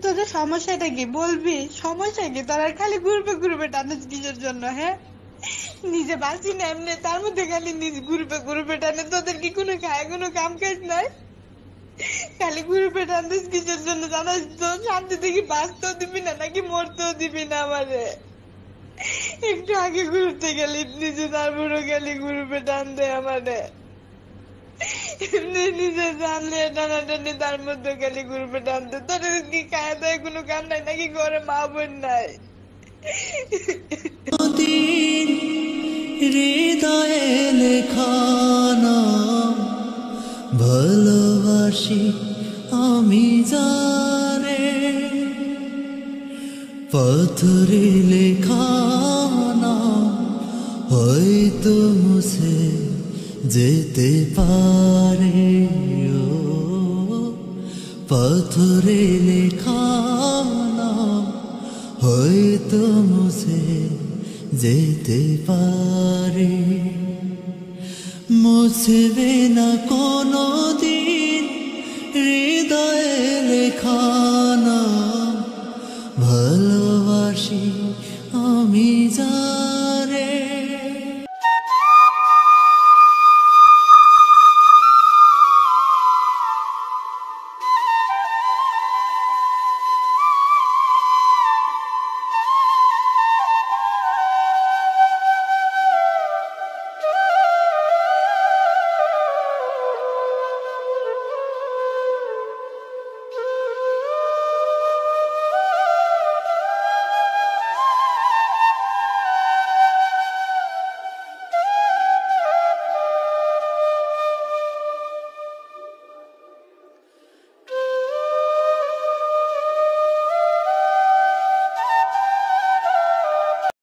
তোদের সমস্যাটা কি বলবি? সমস্যা কি তোর? আর খালি ঘুরবে ঘুরবে টানিস কিসের জন্য? হ্যাঁ, নিজে বাঁচি না এমনি, তার মধ্যে খালি নিজ ঘুরবে ঘুরবে টানে। তোদের কি কোনো খায়, কোনো কাম কাজ নাই? খালি ঘুরবে টানিস কিসের জন্য জানাস তো? শান্তি থেকে বাঁচতেও দিবি না নাকি মরতেও দিবি না আমারে? একটু আগে ঘুরতে গেলি নিজে, তারপরও গেলি ঘুরবে টান দে আমারে। নিজে জানলে টানাটানি, তার মধ্যে গেলি ঘুরবে টান দে। তোর কি খায় দায় কোনো কাম নাই নাকি? ঘরে মা বোন নাই? দিন হৃদয়ে লেখানা ভালোবাসি আমি যারে, পাথরে লেখানা হয়তো মুছে যেতে পারে। ও পাথরে লেখানা হয়তো মুছে যেতে পারে, মুছবে না কোনো দিন হৃদয়ে লেখা